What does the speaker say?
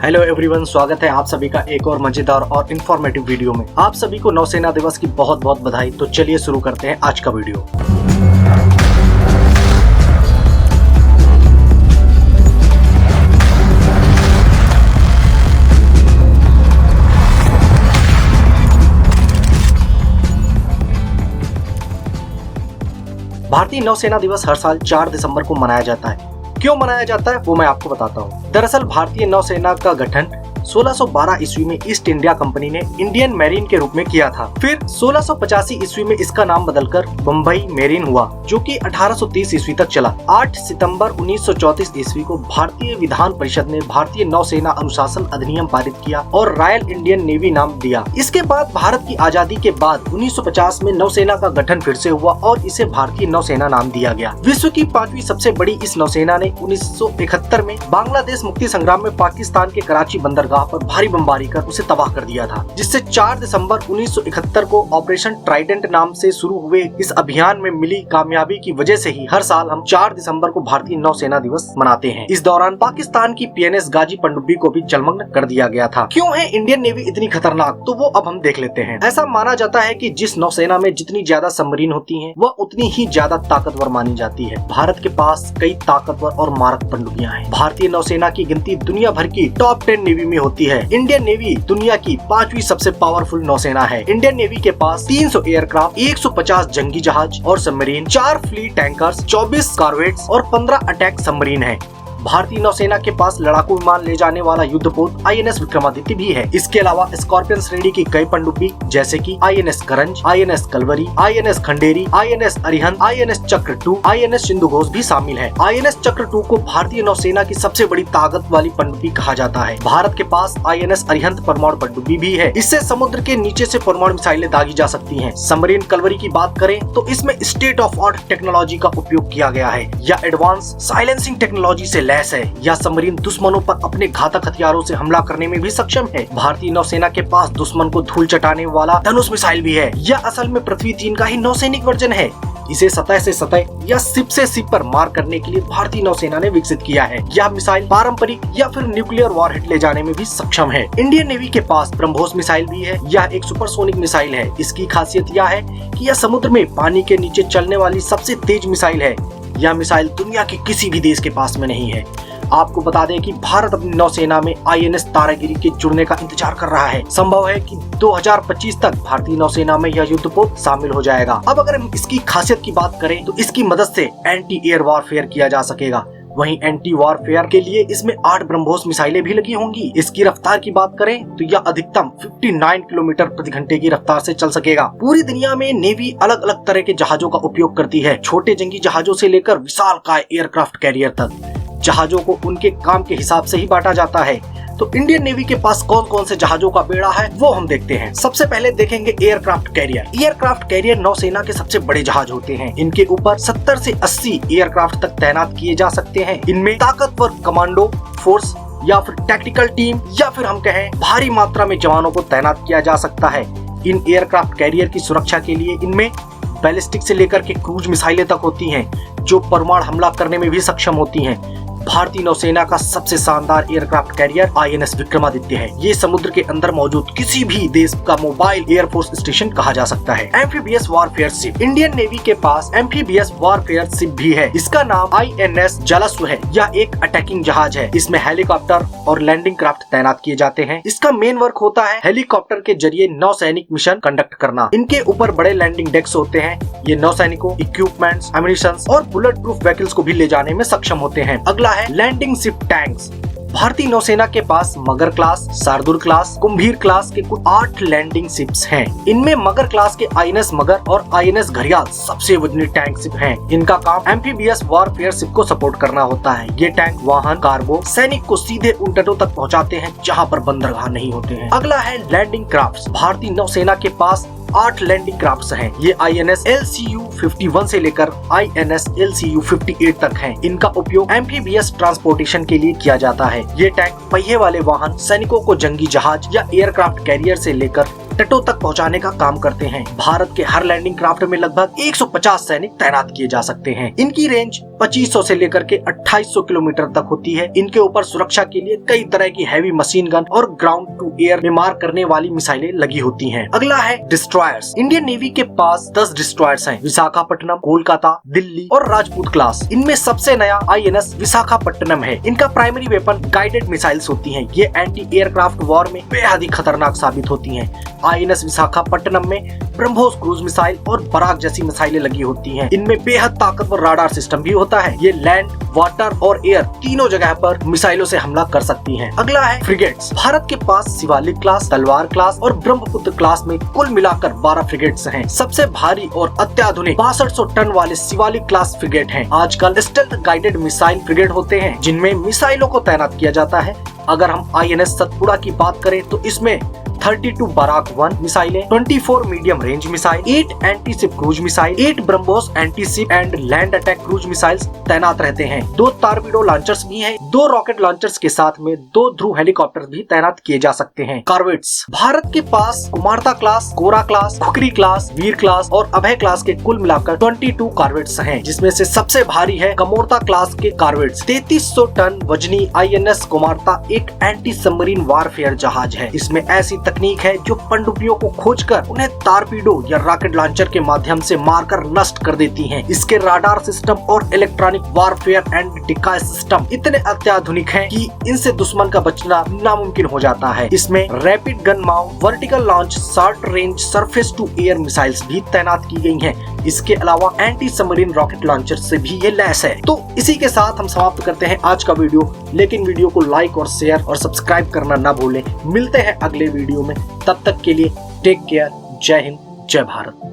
Hello everyone, स्वागत है आप सभी का एक और मजेदार और इन्फॉर्मेटिव वीडियो में। आप सभी को नौसेना दिवस की बहुत बहुत बधाई। तो चलिए शुरू करते हैं आज का वीडियो। भारतीय नौसेना दिवस हर साल 4 दिसंबर को मनाया जाता है। क्यों मनाया जाता है वो मैं आपको बताता हूँ। दरअसल भारतीय नौसेना का गठन 1612 ईस्वी में ईस्ट इंडिया कंपनी ने इंडियन मैरीन के रूप में किया था। फिर 1685 ईस्वी में इसका नाम बदलकर बम्बई मैरीन हुआ, जो कि 1830 ईस्वी तक चला। 8 सितंबर 1934 ईस्वी को भारतीय विधान परिषद ने भारतीय नौसेना अनुशासन अधिनियम पारित किया और रॉयल इंडियन नेवी नाम दिया। इसके बाद भारत की आजादी के बाद 1950 में नौसेना का गठन फिर से हुआ और इसे भारतीय नौसेना नाम दिया गया। विश्व की 5वीं सबसे बड़ी इस नौसेना ने 1971 में बांग्लादेश मुक्ति संग्राम में पाकिस्तान के कराची बंदरगाह पर भारी बमबारी कर उसे तबाह कर दिया था, जिससे 4 दिसंबर 1971 को ऑपरेशन ट्राइडेंट नाम से शुरू हुए इस अभियान में मिली कामयाबी की वजह से ही हर साल हम 4 दिसंबर को भारतीय नौसेना दिवस मनाते हैं। इस दौरान पाकिस्तान की पीएनएस गाजी पनडुब्बी को भी जलमग्न कर दिया गया था। क्यों है इंडियन नेवी इतनी खतरनाक, तो वो अब हम देख लेते हैं। ऐसा माना जाता है कि जिस नौसेना में जितनी ज्यादा सबमरीन होती हैं, वह उतनी ही ज्यादा ताकतवर मानी जाती है। भारत के पास कई ताकतवर और मारक पनडुब्बियां हैं। भारतीय नौसेना की गिनती दुनिया भर की टॉप 10 नेवी में होती है। इंडियन नेवी दुनिया की 5वीं सबसे पावरफुल नौसेना है। इंडियन नेवी के पास 300 एयरक्राफ्ट, 150 जंगी जहाज और सबमरीन, 4 फ्लीट टैंकर्स, 24 कॉर्वेट्स और 15 अटैक सबमरीन है। भारतीय नौसेना के पास लड़ाकू विमान ले जाने वाला युद्धपोत आईएनएस विक्रमादित्य भी है। इसके अलावा स्कॉर्पियन श्रेणी की कई पनडुब्बी जैसे कि INS Karanj, INS Kalvari, INS Khanderi, INS Arihant, INS Chakra 2, INS Sindhughosh भी शामिल है। आईएनएस चक्र 2 को भारतीय नौसेना की सबसे बड़ी ताकत वाली पनडुब्बी कहा जाता है। भारत के पास आईएनएस अरिहंत परमाणु पनडुब्बी भी है। इससे समुद्र के नीचे से परमाणु मिसाइलें दागी जा सकती हैं। सबमरीन कलवरी की बात करें तो इसमें स्टेट ऑफ आर्ट टेक्नोलॉजी का उपयोग किया गया है। यह एडवांस साइलेंसिंग टेक्नोलॉजी से लैस है। यह सबमरीन दुश्मनों पर अपने घातक हथियारों से हमला करने में भी सक्षम है। भारतीय नौसेना के पास दुश्मन को धूल चटाने वाला धनुष मिसाइल भी है। यह असल में पृथ्वी 3 का ही नौसैनिक वर्जन है। इसे सतह से सतह या सिप से सिप पर मार करने के लिए भारतीय नौसेना ने विकसित किया है। यह मिसाइल पारंपरिक या फिर न्यूक्लियर वॉरहेड ले जाने में भी सक्षम है। इंडियन नेवी के पास ब्रह्मोस मिसाइल भी है। यह एक सुपरसोनिक मिसाइल है। इसकी खासियत यह है कि यह समुद्र में पानी के नीचे चलने वाली सबसे तेज मिसाइल है। यह मिसाइल दुनिया के किसी भी देश के पास में नहीं है। आपको बता दें कि भारत अपनी नौसेना में आईएनएस तारागिरी के जुड़ने का इंतजार कर रहा है। संभव है कि 2025 तक भारतीय नौसेना में यह युद्धपोत शामिल हो जाएगा। अब अगर हम इसकी खासियत की बात करें तो इसकी मदद से एंटी एयर वॉरफेयर किया जा सकेगा। वहीं एंटी वॉरफेयर के लिए इसमें 8 ब्रह्मोस मिसाइलें भी लगी होंगी। इसकी रफ्तार की बात करें तो यह अधिकतम 59 किलोमीटर प्रति घंटे की रफ्तार से चल सकेगा। पूरी दुनिया में नेवी अलग अलग तरह के जहाजों का उपयोग करती है, छोटे जंगी जहाजों से लेकर विशालकाय एयरक्राफ्ट कैरियर तक। जहाजों को उनके काम के हिसाब से ही बांटा जाता है। तो इंडियन नेवी के पास कौन कौन से जहाजों का बेड़ा है वो हम देखते हैं। सबसे पहले देखेंगे एयरक्राफ्ट कैरियर। एयरक्राफ्ट कैरियर नौसेना के सबसे बड़े जहाज होते हैं। इनके ऊपर 70 से 80 एयरक्राफ्ट तक तैनात किए जा सकते हैं। इनमें ताकतवर कमांडो फोर्स या फिर टैक्टिकल टीम या फिर हम कहें भारी मात्रा में जवानों को तैनात किया जा सकता है। इन एयरक्राफ्ट कैरियर की सुरक्षा के लिए इनमें बैलिस्टिक से लेकर के क्रूज मिसाइलें तक होती हैं, जो परमाणु हमला करने में भी सक्षम होती हैं। भारतीय नौसेना का सबसे शानदार एयरक्राफ्ट कैरियर आईएनएस विक्रमादित्य है। ये समुद्र के अंदर मौजूद किसी भी देश का मोबाइल एयरफोर्स स्टेशन कहा जा सकता है। Amphibious warfare ship. Indian navy के पास एम्फीबियस वॉरफेयर शिप भी है। इसका नाम आईएनएस जलस्व है। यह एक अटैकिंग जहाज है। इसमें हेलीकॉप्टर और लैंडिंग क्राफ्ट तैनात किए जाते हैं। इसका मेन वर्क होता है हेलीकॉप्टर के जरिए नौसैनिक मिशन कंडक्ट करना। इनके ऊपर बड़े लैंडिंग डेक्स होते हैं। ये नौसैनिकों, इक्विपमेंट्स, एम्यूनिशन और बुलेट प्रूफ व्हीकल्स को भी ले जाने में सक्षम होते हैं। अगला है लैंडिंग शिप टैंक्स। भारतीय नौसेना के पास मगर क्लास, शार्दुल क्लास, कुंभीर क्लास के कुल 8 लैंडिंग शिप्स हैं। इनमें मगर क्लास के आईएनएस मगर और आईएनएस घड़ियाल सबसे वजनी टैंक शिप हैं। इनका काम एम्फीबियस वॉरफेयर शिप को सपोर्ट करना होता है। ये टैंक वाहन, कार्गो, सैनिक को सीधे उन तटों तक पहुंचाते हैं जहां पर बंदरगाह नहीं होते हैं। अगला है लैंडिंग क्राफ्ट्स। भारतीय नौसेना के पास 8 लैंडिंग क्राफ्ट्स हैं। ये आईएनएस LCU 51 से लेकर आईएनएस LCU 58 तक हैं। इनका उपयोग एम्फीबियस ट्रांसपोर्टेशन के लिए किया जाता है। ये टैंक पहिए वाले वाहन, सैनिकों को जंगी जहाज या एयरक्राफ्ट कैरियर से लेकर तटों तक पहुंचाने का काम करते हैं। भारत के हर लैंडिंग क्राफ्ट में लगभग 150 सैनिक तैनात किए जा सकते हैं। इनकी रेंज 2500 से लेकर के 2800 किलोमीटर तक होती है। इनके ऊपर सुरक्षा के लिए कई तरह की हैवी मशीन गन और ग्राउंड टू एयर में मार करने वाली मिसाइलें लगी होती हैं। अगला है डिस्ट्रॉयर्स। इंडियन नेवी के पास 10 डिस्ट्रॉयर्स हैं। विशाखापट्टनम, कोलकाता, दिल्ली और राजपूत क्लास। इनमें सबसे नया INS विशाखापट्टनम है। इनका प्राइमरी वेपन गाइडेड मिसाइल्स होती हैं। ये एंटी एयरक्राफ्ट वॉर में बेहद ही खतरनाक साबित होती हैं। INS विशाखापट्टनम में ब्रह्मोस क्रूज मिसाइल और बराक जैसी मिसाइलें लगी होती हैं। इनमें बेहद ताकतवर राडार सिस्टम भी होता है। ये लैंड, वाटर और एयर तीनों जगह पर मिसाइलों से हमला कर सकती हैं। अगला है फ्रिगेट्स। भारत के पास शिवालिक क्लास, तलवार क्लास और ब्रह्मपुत्र क्लास में कुल मिलाकर 12 फ्रिगेट्स हैं। सबसे भारी और अत्याधुनिक 6200 टन वाले शिवालिक क्लास फ्रिगेट हैं। आजकल स्टेल्थ गाइडेड मिसाइल फ्रिगेट होते हैं जिनमें मिसाइलों को तैनात किया जाता है। अगर हम INS सतपुड़ा की बात करें तो इसमें 32 बराक 1 मिसाइलें, 24 medium range missile, 8 anti ship cruise missile, 8 BrahMos anti ship and land attack cruise missiles तैनात रहते हैं। 2 टॉर्पीडो लॉन्चर्स भी हैं। 2 रॉकेट लॉन्चर्स के साथ में 2 ध्रुव हेलीकॉप्टर भी तैनात किए जा सकते हैं। कॉर्वेट्स। भारत के पास कुमारता क्लास, कोरा क्लास, खुखरी क्लास, वीर क्लास और अभय क्लास के कुल मिलाकर 22 कॉर्वेट्स हैं, जिसमें से सबसे भारी है कमोरता क्लास के कॉर्वेट्स। 3300 टन वजनी INS कुमारता एक एंटी सबमरीन वारफेयर जहाज है। इसमें ऐसी तकनीक है जो पनडुब्बियों को खोजकर उन्हें टॉर्पीडो या रॉकेट लॉन्चर के माध्यम से मारकर नष्ट कर देती हैं। इसके राडार सिस्टम और इलेक्ट्रॉनिक वारफेयर एंड डिकाय सिस्टम इतने अत्याधुनिक हैं कि इनसे दुश्मन का बचना नामुमकिन हो जाता है। इसमें rapid gun mount, vertical launch, short range surface to air missiles भी तैनात की गई हैं। इसके अलावा एंटी सबमरीन रॉकेट लॉन्चर से भी ये लैस है। तो इसी के साथ हम समाप्त करते हैं आज का वीडियो, लेकिन वीडियो को लाइक और शेयर और सब्सक्राइब करना ना भूलें। मिलते हैं अगले वीडियो में, तब तक के लिए टेक केयर। जय हिंद, जय भारत।